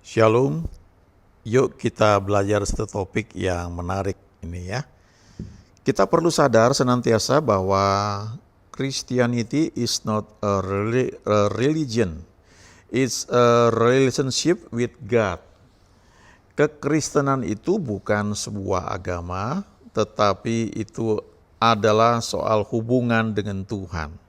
Shalom, yuk kita belajar satu topik yang menarik ini ya. Kita perlu sadar senantiasa bahwa Christianity is not a religion, it's a relationship with God. Kekristenan itu bukan sebuah agama, tetapi itu adalah soal hubungan dengan Tuhan.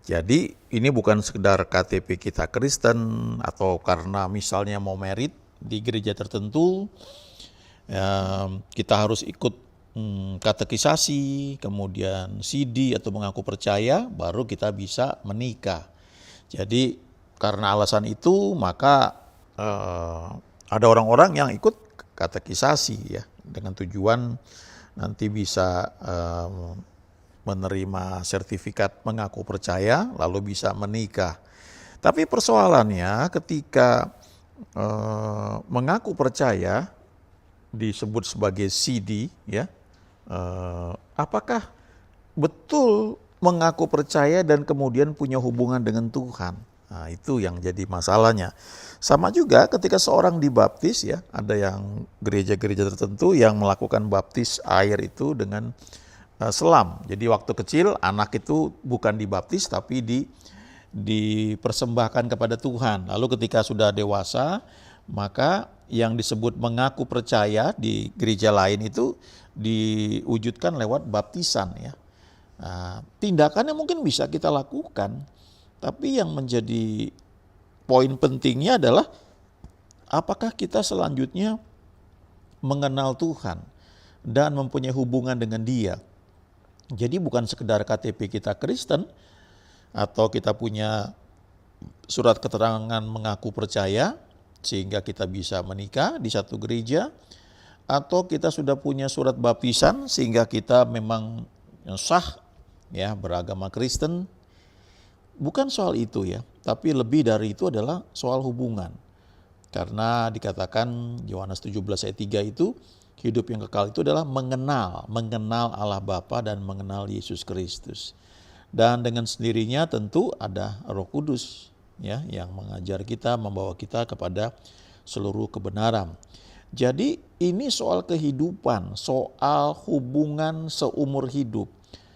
Jadi ini bukan sekedar KTP kita Kristen atau karena misalnya mau merit di gereja tertentu, kita harus ikut katekisasi, kemudian CD atau mengaku percaya, baru kita bisa menikah. Jadi karena alasan itu maka ada orang-orang yang ikut katekisasi ya dengan tujuan nanti bisa menerima sertifikat mengaku percaya lalu bisa menikah. Tapi persoalannya ketika mengaku percaya disebut sebagai CD ya, apakah betul mengaku percaya dan kemudian punya hubungan dengan Tuhan? Nah, itu yang jadi masalahnya. Sama juga ketika seorang dibaptis ya, ada yang gereja-gereja tertentu yang melakukan baptis air itu dengan selam. Jadi waktu kecil anak itu bukan dibaptis tapi dipersembahkan kepada Tuhan. Lalu ketika sudah dewasa, maka yang disebut mengaku percaya di gereja lain itu diwujudkan lewat baptisan ya. Nah, tindakannya mungkin bisa kita lakukan, tapi yang menjadi poin pentingnya adalah apakah kita selanjutnya mengenal Tuhan dan mempunyai hubungan dengan Dia. Jadi bukan sekedar KTP kita Kristen atau kita punya surat keterangan mengaku percaya sehingga kita bisa menikah di satu gereja, atau kita sudah punya surat baptisan sehingga kita memang sah ya beragama Kristen. Bukan soal itu ya, tapi lebih dari itu adalah soal hubungan. Karena dikatakan Yohanes 17 ayat 3 itu hidup yang kekal itu adalah mengenal Allah Bapa dan mengenal Yesus Kristus. Dan dengan sendirinya tentu ada Roh Kudus ya yang mengajar kita, membawa kita kepada seluruh kebenaran. Jadi ini soal kehidupan, soal hubungan seumur hidup.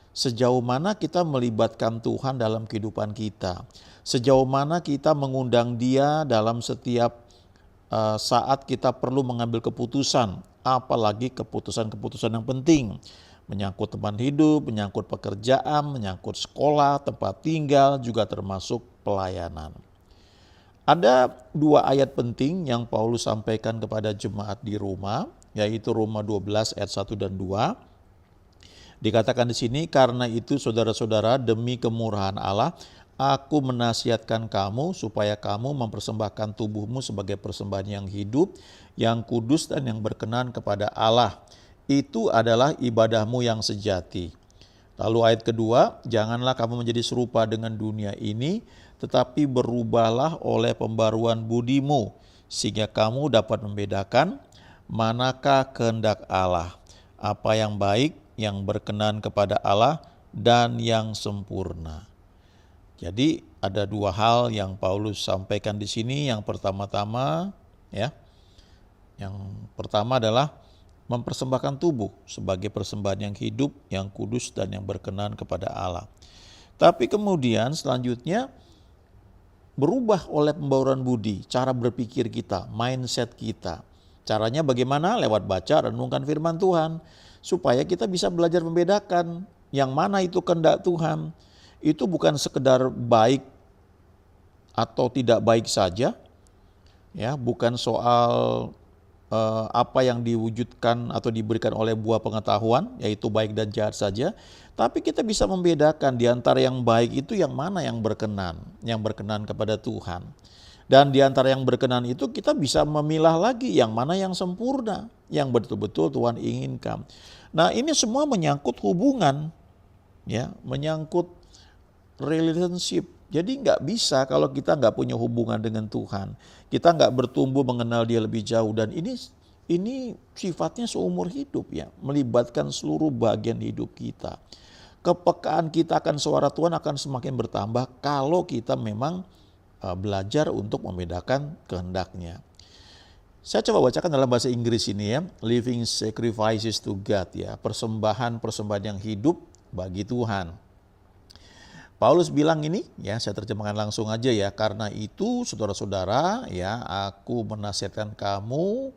Sejauh mana kita melibatkan Tuhan dalam kehidupan kita. Sejauh mana kita mengundang Dia dalam setiap saat kita perlu mengambil keputusan, apalagi keputusan-keputusan yang penting, menyangkut teman hidup, menyangkut pekerjaan, menyangkut sekolah, tempat tinggal, juga termasuk pelayanan. Ada dua ayat penting yang Paulus sampaikan kepada jemaat di Roma, yaitu Roma 12 ayat 1 dan 2. Dikatakan di sini, karena itu saudara-saudara demi kemurahan Allah, aku menasihatkan kamu supaya kamu mempersembahkan tubuhmu sebagai persembahan yang hidup, yang kudus dan yang berkenan kepada Allah. Itu adalah ibadahmu yang sejati. Lalu ayat kedua, janganlah kamu menjadi serupa dengan dunia ini, tetapi berubahlah oleh pembaruan budimu, sehingga kamu dapat membedakan manakah kehendak Allah, apa yang baik, yang berkenan kepada Allah, dan yang sempurna. Jadi ada dua hal yang Paulus sampaikan di sini. Yang pertama-tama adalah mempersembahkan tubuh sebagai persembahan yang hidup, yang kudus dan yang berkenan kepada Allah. Tapi kemudian selanjutnya berubah oleh pembaruan budi, cara berpikir kita, mindset kita. Caranya bagaimana? Lewat baca, renungkan firman Tuhan, supaya kita bisa belajar membedakan yang mana itu kehendak Tuhan. Itu bukan sekedar baik atau tidak baik saja, ya, bukan soal apa yang diwujudkan atau diberikan oleh buah pengetahuan, yaitu baik dan jahat saja, tapi kita bisa membedakan di antara yang baik itu yang mana yang berkenan kepada Tuhan. Dan di antara yang berkenan itu kita bisa memilah lagi yang mana yang sempurna, yang betul-betul Tuhan inginkan. Nah, ini semua menyangkut hubungan, ya, menyangkut relationship. Jadi nggak bisa kalau kita nggak punya hubungan dengan Tuhan. Kita nggak bertumbuh mengenal Dia lebih jauh, dan ini sifatnya seumur hidup ya, melibatkan seluruh bagian hidup kita. Kepekaan kita akan suara Tuhan akan semakin bertambah kalau kita memang belajar untuk membedakan kehendaknya. Saya coba bacakan dalam bahasa Inggris ini ya, living sacrifices to God ya, persembahan yang hidup bagi Tuhan. Paulus bilang ini, ya saya terjemahkan langsung aja ya, karena itu saudara-saudara ya, aku menasihatkan kamu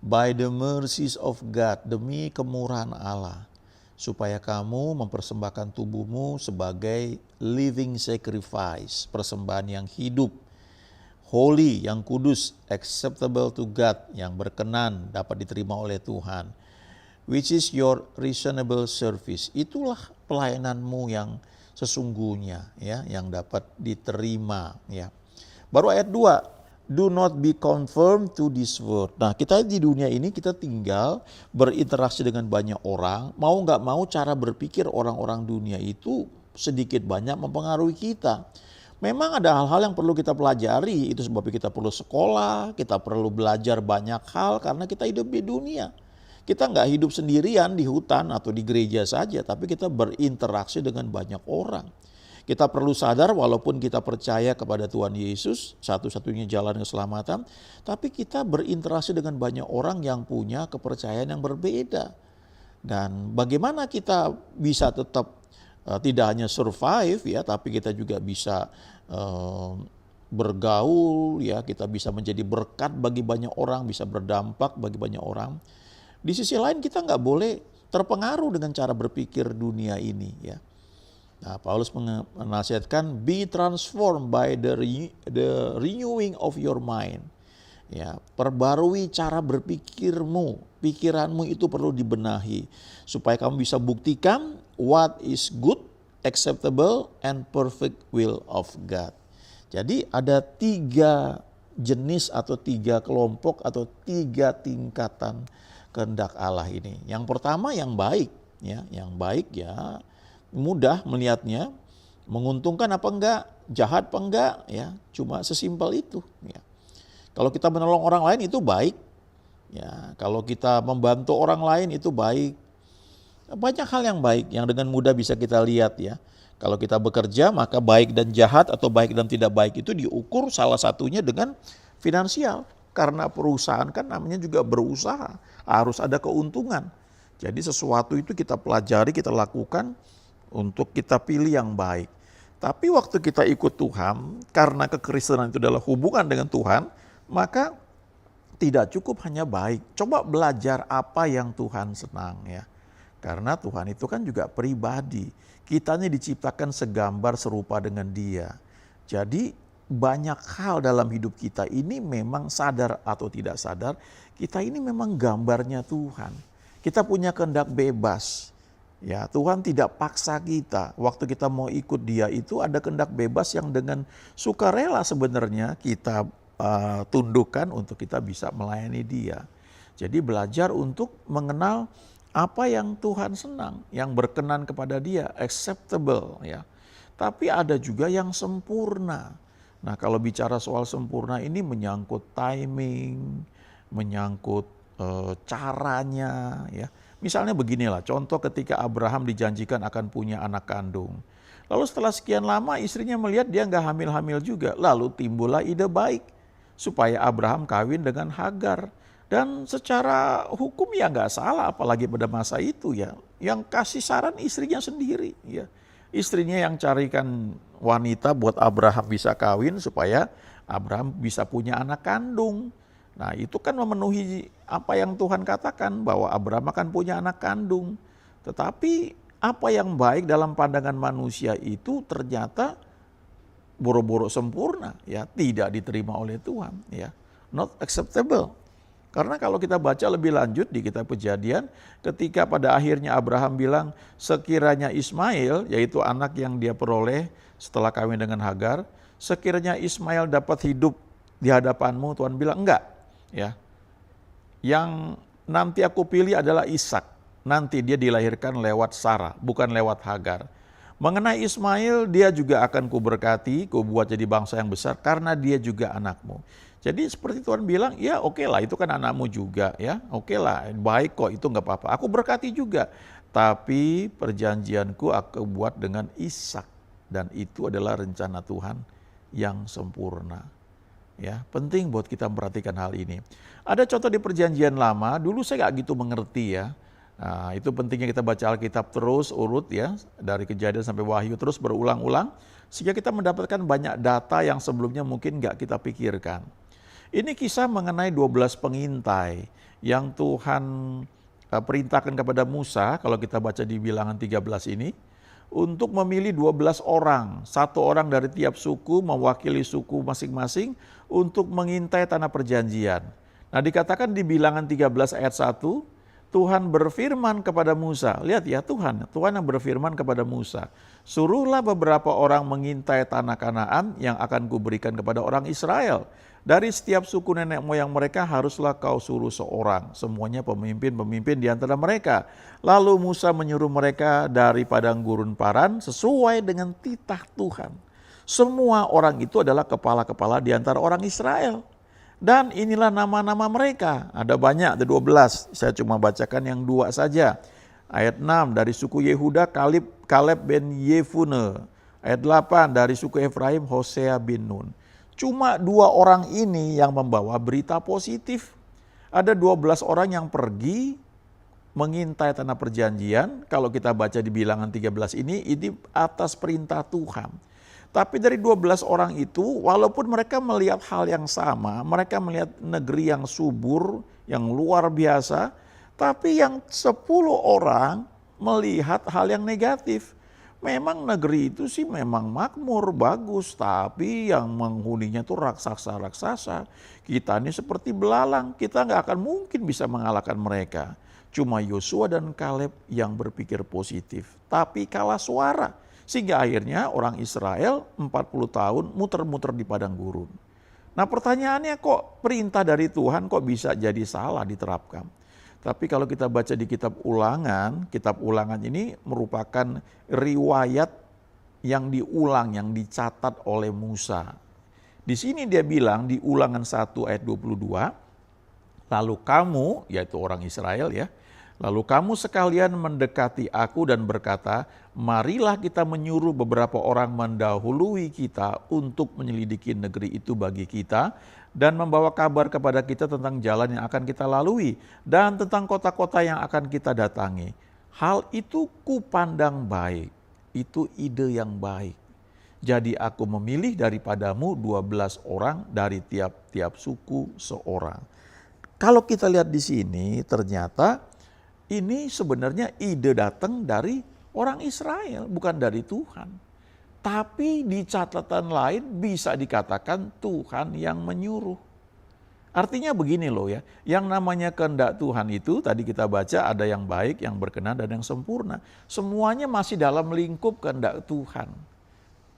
by the mercies of God, demi kemurahan Allah, supaya kamu mempersembahkan tubuhmu sebagai living sacrifice, persembahan yang hidup, holy, yang kudus, acceptable to God, yang berkenan, dapat diterima oleh Tuhan, which is your reasonable service. Itulah pelayananmu yang sesungguhnya ya, yang dapat diterima ya. Baru ayat 2, do not be conformed to this world. Nah, kita di dunia ini kita tinggal berinteraksi dengan banyak orang, mau nggak mau cara berpikir orang-orang dunia itu sedikit banyak mempengaruhi kita. Memang ada hal-hal yang perlu kita pelajari, itu sebabnya kita perlu sekolah, kita perlu belajar banyak hal karena kita hidup di dunia. Kita nggak hidup sendirian di hutan atau di gereja saja, tapi kita berinteraksi dengan banyak orang. Kita perlu sadar walaupun kita percaya kepada Tuhan Yesus, satu-satunya jalan keselamatan, tapi kita berinteraksi dengan banyak orang yang punya kepercayaan yang berbeda. Dan bagaimana kita bisa tetap tidak hanya survive ya, tapi kita juga bisa bergaul ya, kita bisa menjadi berkat bagi banyak orang, bisa berdampak bagi banyak orang. Di sisi lain kita nggak boleh terpengaruh dengan cara berpikir dunia ini ya. Nah, Paulus menasihatkan be transformed by the renewing of your mind. Ya, perbarui cara berpikirmu, pikiranmu itu perlu dibenahi supaya kamu bisa buktikan what is good, acceptable, and perfect will of God. Jadi ada 3 jenis atau 3 kelompok atau 3 tingkatan kehendak Allah ini. Yang pertama yang baik, ya, yang baik ya mudah melihatnya, menguntungkan apa enggak, jahat apa enggak, ya cuma sesimpel itu. Ya. Kalau kita menolong orang lain itu baik, ya kalau kita membantu orang lain itu baik. Banyak hal yang baik yang dengan mudah bisa kita lihat ya. Kalau kita bekerja maka baik dan jahat atau baik dan tidak baik itu diukur salah satunya dengan finansial. Karena perusahaan kan namanya juga berusaha, harus ada keuntungan. Jadi sesuatu itu kita pelajari, kita lakukan untuk kita pilih yang baik. Tapi waktu kita ikut Tuhan, karena kekristenan itu adalah hubungan dengan Tuhan, maka tidak cukup hanya baik. Coba belajar apa yang Tuhan senang ya. Karena Tuhan itu kan juga pribadi. Kitanya diciptakan segambar serupa dengan Dia. Jadi banyak hal dalam hidup kita ini memang sadar atau tidak sadar, kita ini memang gambarnya Tuhan. Kita punya kehendak bebas. Ya, Tuhan tidak paksa kita. Waktu kita mau ikut Dia itu ada kehendak bebas yang dengan sukarela sebenarnya kita tundukkan untuk kita bisa melayani Dia. Jadi belajar untuk mengenal apa yang Tuhan senang, yang berkenan kepada Dia, acceptable ya. Tapi ada juga yang sempurna. Nah, kalau bicara soal sempurna ini menyangkut timing, menyangkut caranya ya. Misalnya beginilah, contoh ketika Abraham dijanjikan akan punya anak kandung. Lalu setelah sekian lama istrinya melihat dia nggak hamil-hamil juga. Lalu timbullah ide baik supaya Abraham kawin dengan Hagar. Dan secara hukum ya nggak salah, apalagi pada masa itu ya. Yang kasih saran istrinya sendiri ya. Istrinya yang carikan wanita buat Abraham bisa kawin supaya Abraham bisa punya anak kandung. Nah itu kan memenuhi apa yang Tuhan katakan bahwa Abraham akan punya anak kandung. Tetapi apa yang baik dalam pandangan manusia itu ternyata boro-boro sempurna ya, tidak diterima oleh Tuhan ya. Not acceptable. Karena kalau kita baca lebih lanjut di kitab Kejadian, ketika pada akhirnya Abraham bilang sekiranya Ismail, yaitu anak yang dia peroleh setelah kawin dengan Hagar, sekiranya Ismail dapat hidup di hadapanmu, Tuhan bilang enggak. Ya, yang nanti aku pilih adalah Ishak. Nanti dia dilahirkan lewat Sarah, bukan lewat Hagar. Mengenai Ismail, dia juga akan kuberkati, kubuat jadi bangsa yang besar karena dia juga anakmu. Jadi seperti Tuhan bilang, ya oke lah itu kan anakmu juga ya, oke lah baik kok itu nggak apa-apa. Aku berkati juga, tapi perjanjianku aku buat dengan Ishak dan itu adalah rencana Tuhan yang sempurna. Ya, penting buat kita memperhatikan hal ini. Ada contoh di Perjanjian Lama, dulu saya nggak gitu mengerti ya. Nah, itu pentingnya kita baca Alkitab terus urut ya, dari Kejadian sampai Wahyu terus berulang-ulang, sehingga kita mendapatkan banyak data yang sebelumnya mungkin nggak kita pikirkan. Ini kisah mengenai 12 pengintai yang Tuhan perintahkan kepada Musa, kalau kita baca di Bilangan 13 ini, untuk memilih 12 orang, satu orang dari tiap suku mewakili suku masing-masing untuk mengintai tanah perjanjian. Nah, dikatakan di Bilangan 13 ayat 1, Tuhan berfirman kepada Musa, lihat ya Tuhan yang berfirman kepada Musa, suruhlah beberapa orang mengintai tanah Kanaan yang akan kuberikan kepada orang Israel. Dari setiap suku nenek moyang mereka haruslah kau suruh seorang, semuanya pemimpin-pemimpin di antara mereka. Lalu Musa menyuruh mereka dari padang gurun Paran sesuai dengan titah Tuhan. Semua orang itu adalah kepala-kepala di antara orang Israel. Dan inilah nama-nama mereka, ada banyak, ada 12, saya cuma bacakan yang 2 saja. Ayat 6 dari suku Yehuda, Kaleb bin Yefune. Ayat 8 dari suku Efraim, Hosea bin Nun. Cuma 2 orang ini yang membawa berita positif. Ada 12 orang yang pergi mengintai tanah perjanjian. Kalau kita baca di Bilangan 13 ini atas perintah Tuhan. Tapi dari 12 orang itu, walaupun mereka melihat hal yang sama, mereka melihat negeri yang subur, yang luar biasa, tapi yang 10 orang melihat hal yang negatif. Memang negeri itu sih memang makmur, bagus, tapi yang menghuninya tuh raksasa-raksasa. Kita ini seperti belalang, kita nggak akan mungkin bisa mengalahkan mereka. Cuma Yosua dan Kaleb yang berpikir positif, tapi kalah suara. Sehingga akhirnya orang Israel 40 tahun muter-muter di padang gurun. Nah pertanyaannya kok perintah dari Tuhan kok bisa jadi salah diterapkan? Tapi kalau kita baca di kitab Ulangan ini merupakan riwayat yang diulang, yang dicatat oleh Musa. Di sini dia bilang di Ulangan 1 ayat 22, lalu kamu, yaitu orang Israel ya, lalu kamu sekalian mendekati aku dan berkata, marilah kita menyuruh beberapa orang mendahului kita untuk menyelidiki negeri itu bagi kita dan membawa kabar kepada kita tentang jalan yang akan kita lalui dan tentang kota-kota yang akan kita datangi. Hal itu kupandang baik, itu ide yang baik. Jadi aku memilih daripadamu 12 orang dari tiap-tiap suku seorang. Kalau kita lihat di sini ternyata ini sebenarnya ide datang dari orang Israel, bukan dari Tuhan. Tapi di catatan lain bisa dikatakan Tuhan yang menyuruh. Artinya begini loh ya, yang namanya kehendak Tuhan itu tadi kita baca ada yang baik, yang berkenan dan yang sempurna. Semuanya masih dalam lingkup kehendak Tuhan.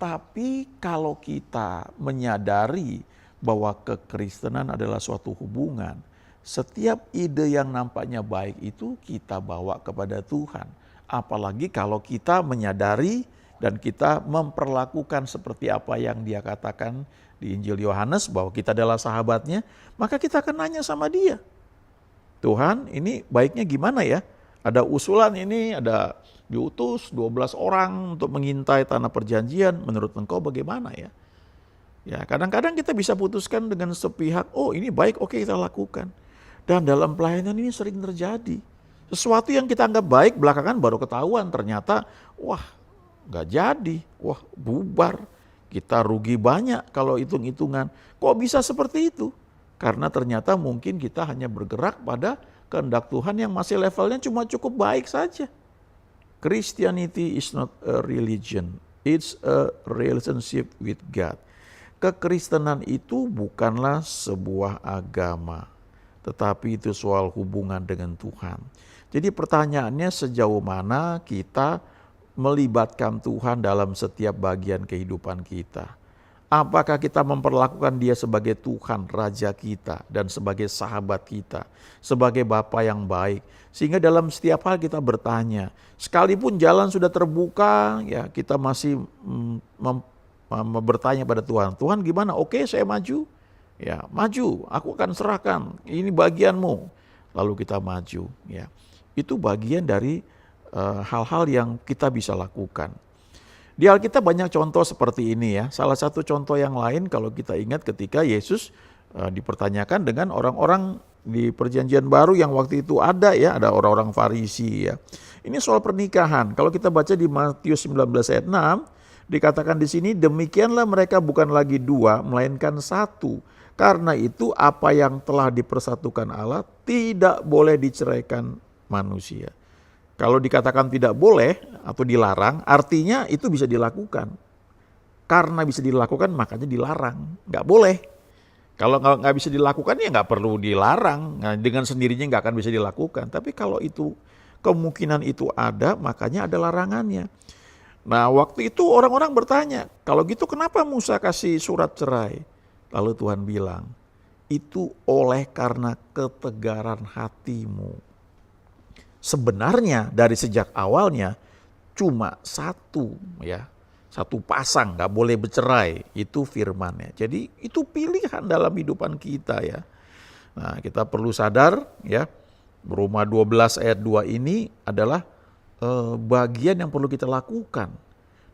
Tapi kalau kita menyadari bahwa kekristenan adalah suatu hubungan, setiap ide yang nampaknya baik itu kita bawa kepada Tuhan. Apalagi kalau kita menyadari dan kita memperlakukan seperti apa yang dia katakan di Injil Yohanes bahwa kita adalah sahabatnya, maka kita akan nanya sama dia. Tuhan ini baiknya gimana ya? Ada usulan ini, ada diutus 12 orang untuk mengintai tanah perjanjian, menurut engkau bagaimana ya? Ya kadang-kadang kita bisa putuskan dengan sepihak, oh ini baik, oke kita lakukan. Dan dalam pelayanan ini sering terjadi. Sesuatu yang kita anggap baik belakangan baru ketahuan ternyata wah gak jadi, wah bubar. Kita rugi banyak kalau hitung-hitungan. Kok bisa seperti itu? Karena ternyata mungkin kita hanya bergerak pada kehendak Tuhan yang masih levelnya cuma cukup baik saja. Christianity is not a religion, it's a relationship with God. Kekristenan itu bukanlah sebuah agama, tetapi itu soal hubungan dengan Tuhan. Jadi pertanyaannya sejauh mana kita melibatkan Tuhan dalam setiap bagian kehidupan kita. Apakah kita memperlakukan dia sebagai Tuhan, Raja kita, dan sebagai sahabat kita, sebagai Bapa yang baik. Sehingga dalam setiap hal kita bertanya, sekalipun jalan sudah terbuka, ya kita masih bertanya pada Tuhan, Tuhan gimana? Oke, saya maju. Ya, maju, aku akan serahkan, ini bagianmu. Lalu kita maju. Ya, itu bagian dari hal-hal yang kita bisa lakukan. Di Alkitab banyak contoh seperti ini ya. Salah satu contoh yang lain kalau kita ingat ketika Yesus dipertanyakan dengan orang-orang di perjanjian baru yang waktu itu ada ya, ada orang-orang Farisi ya. Ini soal pernikahan. Kalau kita baca di Matius 19 ayat 6, dikatakan di sini, demikianlah mereka bukan lagi dua, melainkan satu. Karena itu apa yang telah dipersatukan Allah tidak boleh diceraikan manusia. Kalau dikatakan tidak boleh atau dilarang, artinya itu bisa dilakukan. Karena bisa dilakukan makanya dilarang, nggak boleh. Kalau nggak bisa dilakukan ya nggak perlu dilarang, nah, dengan sendirinya nggak akan bisa dilakukan. Tapi kalau itu kemungkinan itu ada, makanya ada larangannya. Nah waktu itu orang-orang bertanya, kalau gitu kenapa Musa kasih surat cerai? Lalu Tuhan bilang, itu oleh karena ketegaran hatimu. Sebenarnya dari sejak awalnya cuma satu ya, satu pasang, nggak boleh bercerai, itu firman-Nya. Jadi itu pilihan dalam hidupan kita ya. Nah kita perlu sadar ya, Roma 12 ayat 2 ini adalah bagian yang perlu kita lakukan.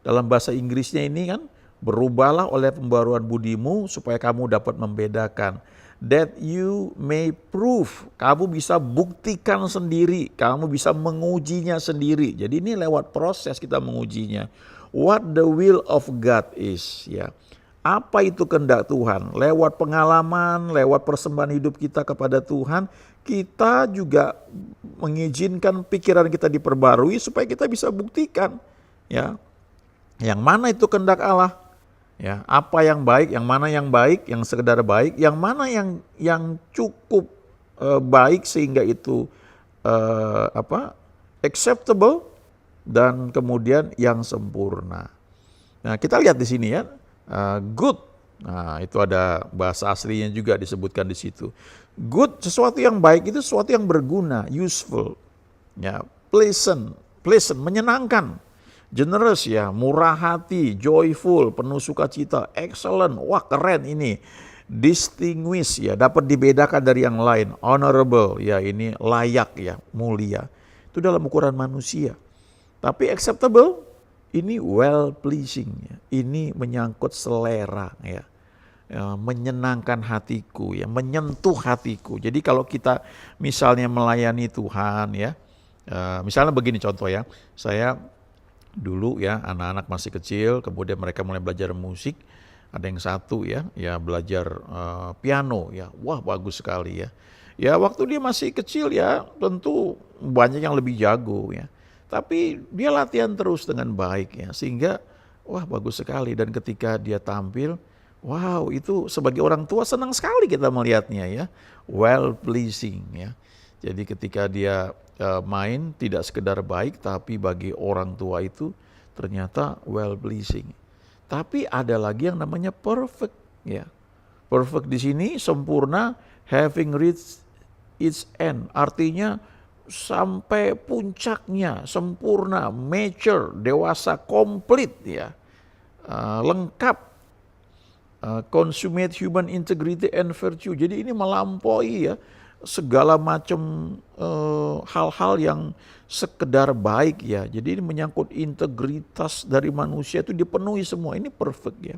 Dalam bahasa Inggrisnya ini kan, berubahlah oleh pembaruan budimu supaya kamu dapat membedakan. That you may prove, kamu bisa buktikan sendiri, kamu bisa mengujinya sendiri. Jadi ini lewat proses kita mengujinya. What the will of God is, ya. Apa itu kehendak Tuhan? Lewat pengalaman, lewat persembahan hidup kita kepada Tuhan, kita juga mengizinkan pikiran kita diperbarui supaya kita bisa buktikan, ya. Yang mana itu kehendak Allah? Ya, apa yang baik, yang mana yang baik, yang sekedar baik, yang mana yang cukup baik sehingga itu acceptable, dan kemudian yang sempurna. Nah, kita lihat di sini ya, good. Nah, itu ada bahasa aslinya juga disebutkan di situ. Good, sesuatu yang baik itu sesuatu yang berguna, useful. Ya, pleasant, menyenangkan. Generous ya, murah hati, joyful, penuh sukacita, excellent, wah keren ini. Distinguished ya, dapat dibedakan dari yang lain. Honorable ya, ini layak ya, mulia. Itu dalam ukuran manusia. Tapi acceptable, ini well pleasing ya. Ini menyangkut selera ya. Menyenangkan hatiku ya, menyentuh hatiku. Jadi kalau kita misalnya melayani Tuhan ya, misalnya begini contoh ya, saya dulu ya anak-anak masih kecil, kemudian mereka mulai belajar musik. Ada yang satu ya belajar piano ya, wah bagus sekali ya. Ya waktu dia masih kecil ya tentu banyak yang lebih jago ya. Tapi dia latihan terus dengan baik ya, sehingga wah bagus sekali. Dan ketika dia tampil, wow itu sebagai orang tua senang sekali kita melihatnya ya, well pleasing ya. Jadi ketika dia main tidak sekedar baik, tapi bagi orang tua itu ternyata well pleasing. Tapi ada lagi yang namanya perfect ya. Perfect di sini sempurna, having reached its end. Artinya sampai puncaknya, sempurna, mature, dewasa, komplit ya. Lengkap. Consummate human integrity and virtue. Jadi ini melampaui ya segala macam hal-hal yang sekedar baik ya. Jadi ini menyangkut integritas dari manusia itu dipenuhi semua. Ini perfect ya.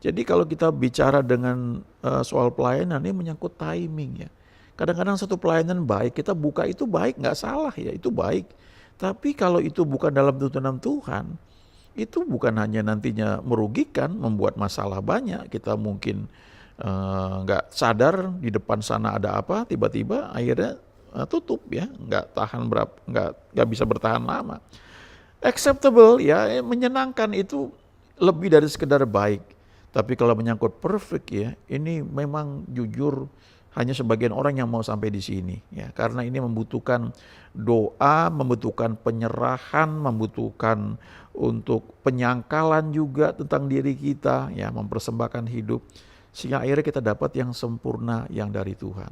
Jadi kalau kita bicara dengan soal pelayanan ini menyangkut timing ya. Kadang-kadang satu pelayanan baik, kita buka itu baik, nggak salah ya, itu baik. Tapi kalau itu bukan dalam tuntunan Tuhan, itu bukan hanya nantinya merugikan, membuat masalah banyak. Kita mungkin nggak sadar di depan sana ada apa, tiba-tiba akhirnya tutup ya, nggak bisa bertahan lama. Acceptable ya, menyenangkan itu lebih dari sekedar baik. Tapi kalau menyangkut perfect ya, ini memang jujur hanya sebagian orang yang mau sampai di sini ya, karena ini membutuhkan doa, membutuhkan penyerahan, membutuhkan untuk penyangkalan juga tentang diri kita ya, mempersembahkan hidup. Sehingga akhirnya kita dapat yang sempurna yang dari Tuhan.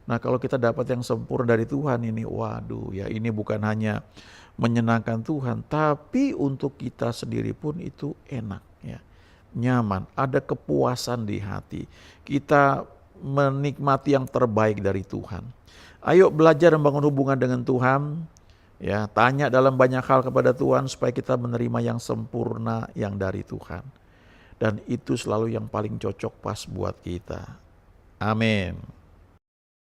Nah kalau kita dapat yang sempurna dari Tuhan ini, waduh ya ini bukan hanya menyenangkan Tuhan, tapi untuk kita sendiri pun itu enak ya, nyaman, ada kepuasan di hati. Kita menikmati yang terbaik dari Tuhan. Ayo belajar membangun hubungan dengan Tuhan, Ya, tanya dalam banyak hal kepada Tuhan supaya kita menerima yang sempurna yang dari Tuhan. Dan itu selalu yang paling cocok pas buat kita. Amin.